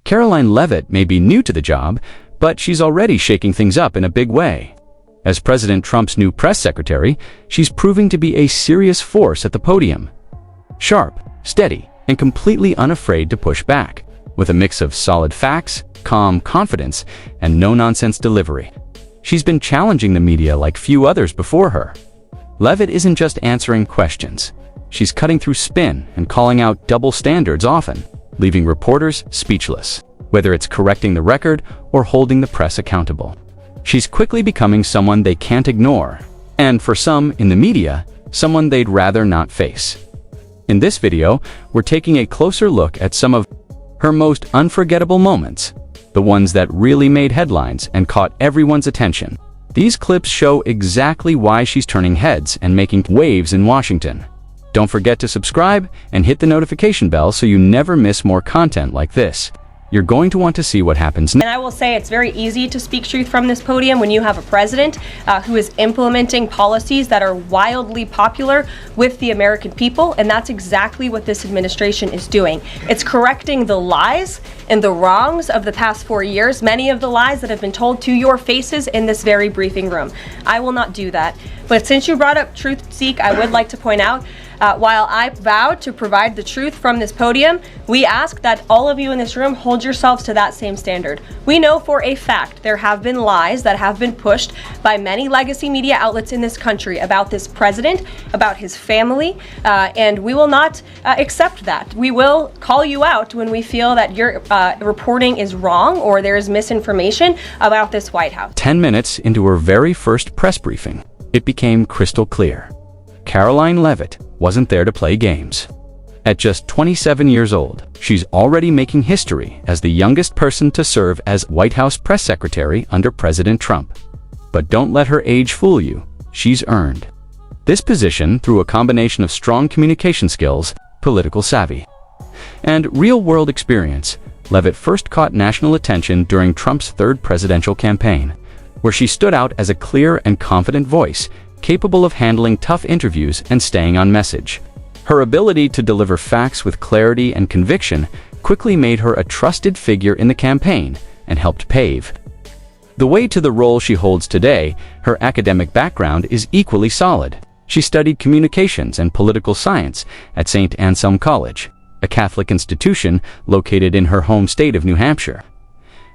Karoline Leavitt may be new to the job, but she's already shaking things up in a big way. As President Trump's new press secretary, she's proving to be a serious force at the podium. Sharp, steady, and completely unafraid to push back, with a mix of solid facts, calm confidence, and no-nonsense delivery. She's been challenging the media like few others before her. Leavitt isn't just answering questions. She's cutting through spin and calling out double standards often, leaving reporters speechless, whether it's correcting the record or holding the press accountable. She's quickly becoming someone they can't ignore, and for some in the media, someone they'd rather not face. In this video, we're taking a closer look at some of her most unforgettable moments, the ones that really made headlines and caught everyone's attention. These clips show exactly why she's turning heads and making waves in Washington. Don't forget to subscribe and hit the notification bell so you never miss more content like this. You're going to want to see what happens next. And I will say it's very easy to speak truth from this podium when you have a president who is implementing policies that are wildly popular with the American people, and that's exactly what this administration is doing. It's correcting the lies and the wrongs of the past 4 years, many of the lies that have been told to your faces in this very briefing room. I will not do that. But since you brought up Truth Seek, I would like to point out, while I vowed to provide the truth from this podium, we ask that all of you in this room hold yourselves to that same standard. We know for a fact there have been lies that have been pushed by many legacy media outlets in this country about this president, about his family, and we will not accept that. We will call you out when we feel that your reporting is wrong or there is misinformation about this White House. 10 minutes into her very first press briefing, it became crystal clear. Karoline Leavitt wasn't there to play games. At just 27 years old, she's already making history as the youngest person to serve as White House press secretary under President Trump. But don't let her age fool you. She's earned this position through a combination of strong communication skills, political savvy, and real-world experience. Leavitt first caught national attention during Trump's third presidential campaign, where she stood out as a clear and confident voice, capable of handling tough interviews and staying on message. Her ability to deliver facts with clarity and conviction quickly made her a trusted figure in the campaign and helped pave the way to the role she holds today. Her academic background is equally solid. She studied communications and political science at St. Anselm College, a Catholic institution located in her home state of New Hampshire.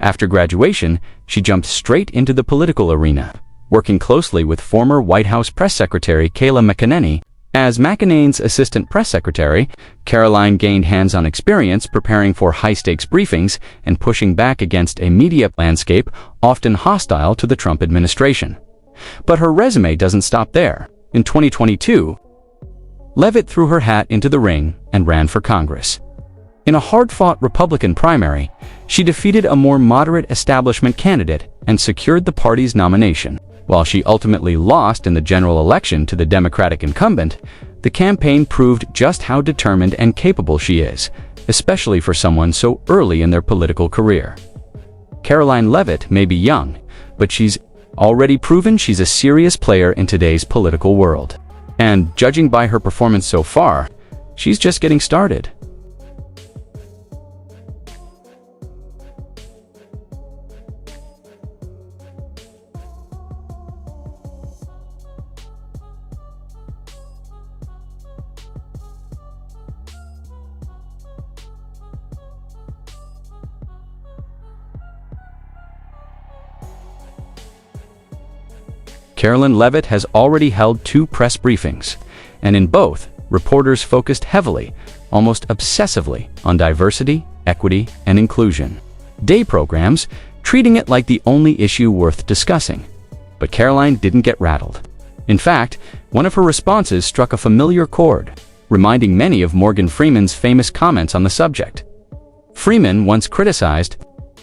After graduation, she jumped straight into the political arena, working closely with former White House press secretary Kayleigh McEnany. As McEnany's assistant press secretary, Karoline gained hands-on experience preparing for high-stakes briefings and pushing back against a media landscape often hostile to the Trump administration. But her resume doesn't stop there. In 2022, Leavitt threw her hat into the ring and ran for Congress. In a hard-fought Republican primary, she defeated a more moderate establishment candidate and secured the party's nomination. While she ultimately lost in the general election to the Democratic incumbent, the campaign proved just how determined and capable she is, especially for someone so early in their political career. Karoline Leavitt may be young, but she's already proven she's a serious player in today's political world. And judging by her performance so far, she's just getting started. Karoline Leavitt has already held 2 press briefings, and in both, reporters focused heavily, almost obsessively, on diversity, equity, and inclusion. Day programs, treating it like the only issue worth discussing. But Karoline didn't get rattled. In fact, one of her responses struck a familiar chord, reminding many of Morgan Freeman's famous comments on the subject. Freeman once criticized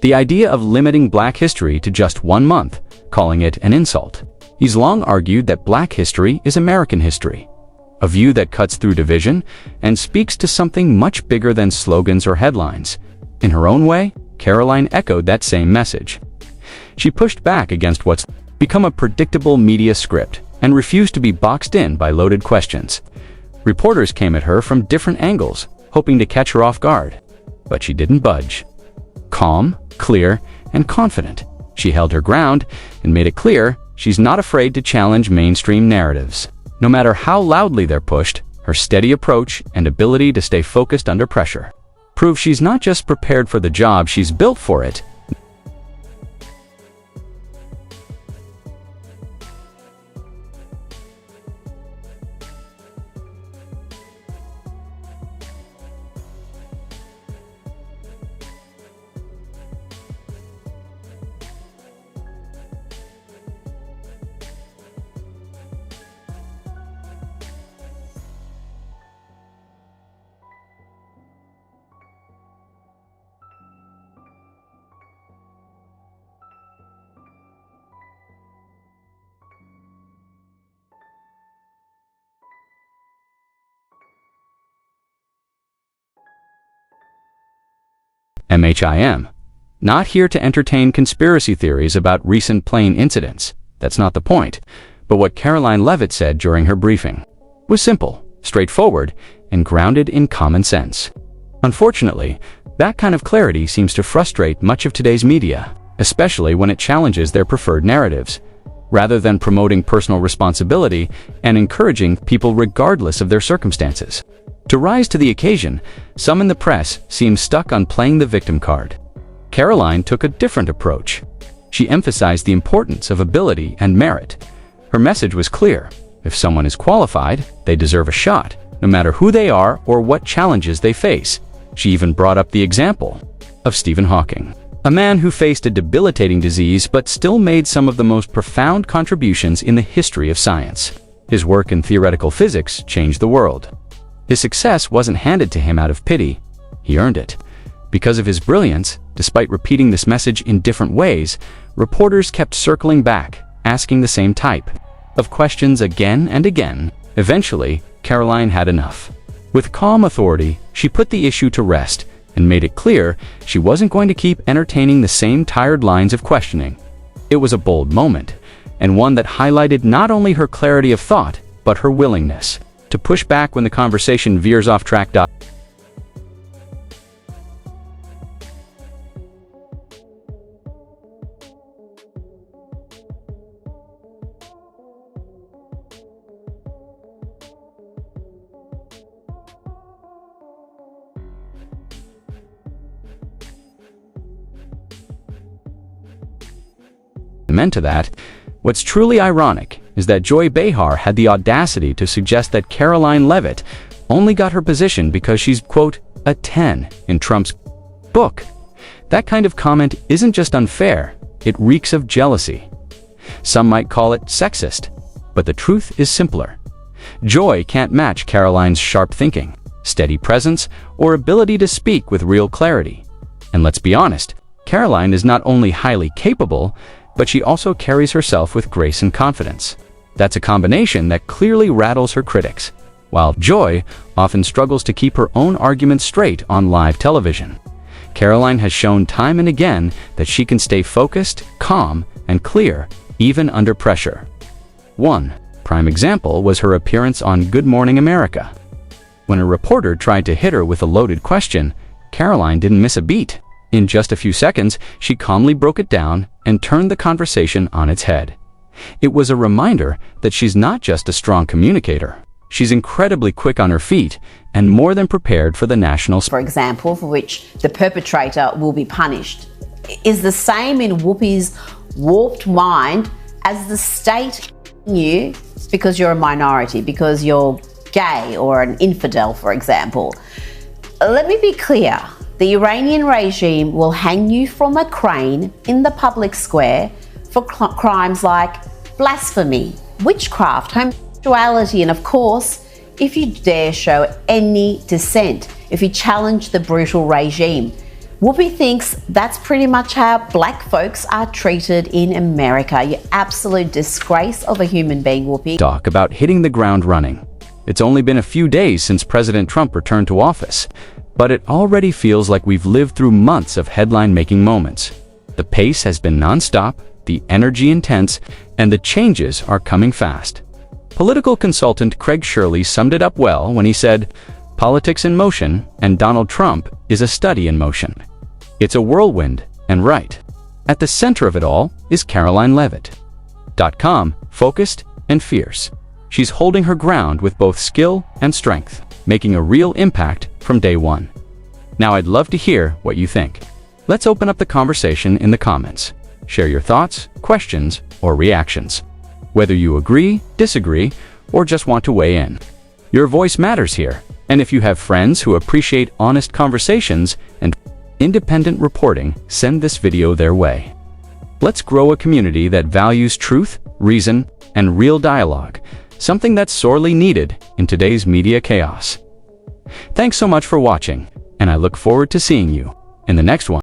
the idea of limiting Black history to just 1 month, calling it an insult. He's long argued that Black history is American history, a view that cuts through division and speaks to something much bigger than slogans or headlines. In her own way, Karoline echoed that same message. She pushed back against what's become a predictable media script and refused to be boxed in by loaded questions. Reporters came at her from different angles, hoping to catch her off guard, but she didn't budge. calm, clear, and confident. She held her ground and made it clear she's not afraid to challenge mainstream narratives. No matter how loudly they're pushed, her steady approach and ability to stay focused under pressure prove she's not just prepared for the job, she's built for it. MHIM. Not here to entertain conspiracy theories about recent plane incidents. That's not the point. But what Karoline Leavitt said during her briefing was simple, straightforward, and grounded in common sense. Unfortunately, that kind of clarity seems to frustrate much of today's media, especially when it challenges their preferred narratives, rather than promoting personal responsibility and encouraging people regardless of their circumstances. To rise to the occasion, some in the press seem stuck on playing the victim card. Karoline took a different approach. She emphasized the importance of ability and merit. Her message was clear. If someone is qualified, they deserve a shot, no matter who they are or what challenges they face. She even brought up the example of Stephen Hawking, a man who faced a debilitating disease but still made some of the most profound contributions in the history of science. His work in theoretical physics changed the world. His success wasn't handed to him out of pity. He earned it. Because of his brilliance, despite repeating this message in different ways, reporters kept circling back, asking the same type of questions again and again. Eventually, Karoline had enough. With calm authority, she put the issue to rest and made it clear she wasn't going to keep entertaining the same tired lines of questioning. It was a bold moment, and one that highlighted not only her clarity of thought, but her willingness to push back when the conversation veers off track. Meant to that, what's truly ironic is that Joy Behar had the audacity to suggest that Karoline Leavitt only got her position because she's, quote, a 10 in Trump's book. That kind of comment isn't just unfair, it reeks of jealousy. Some might call it sexist, but the truth is simpler. Joy can't match Karoline's sharp thinking, steady presence, or ability to speak with real clarity. And let's be honest, Karoline is not only highly capable, but she also carries herself with grace and confidence. That's a combination that clearly rattles her critics, while Joy often struggles to keep her own arguments straight on live television. Karoline has shown time and again that she can stay focused, calm, and clear, even under pressure. One prime example was her appearance on Good Morning America. When a reporter tried to hit her with a loaded question, Karoline didn't miss a beat. In just a few seconds, she calmly broke it down and turned the conversation on its head. It was a reminder that she's not just a strong communicator. She's incredibly quick on her feet and more than prepared for the national for example, for which the perpetrator will be punished, is the same in Whoopi's warped mind as the state you because you're a minority, because you're gay or an infidel, for example. Let me be clear. The Iranian regime will hang you from a crane in the public square for crimes like blasphemy, witchcraft, homosexuality, and of course, if you dare show any dissent, if you challenge the brutal regime. Whoopi thinks that's pretty much how black folks are treated in America. You absolute disgrace of a human being, Whoopi. Talk about hitting the ground running. It's only been a few days since President Trump returned to office, but it already feels like we've lived through months of headline-making moments. The pace has been non-stop, the energy intense, and the changes are coming fast. Political consultant Craig Shirley summed it up well when he said, "Politics in motion, and Donald Trump is a study in motion." It's a whirlwind, and right at the center of it all is Karoline Leavitt. Calm, focused, and fierce. She's holding her ground with both skill and strength, making a real impact from day one. Now I'd love to hear what you think. Let's open up the conversation in the comments. Share your thoughts, questions, or reactions. Whether you agree, disagree, or just want to weigh in. Your voice matters here, and if you have friends who appreciate honest conversations and independent reporting, send this video their way. Let's grow a community that values truth, reason, and real dialogue, something that's sorely needed in today's media chaos. Thanks so much for watching, and I look forward to seeing you in the next one.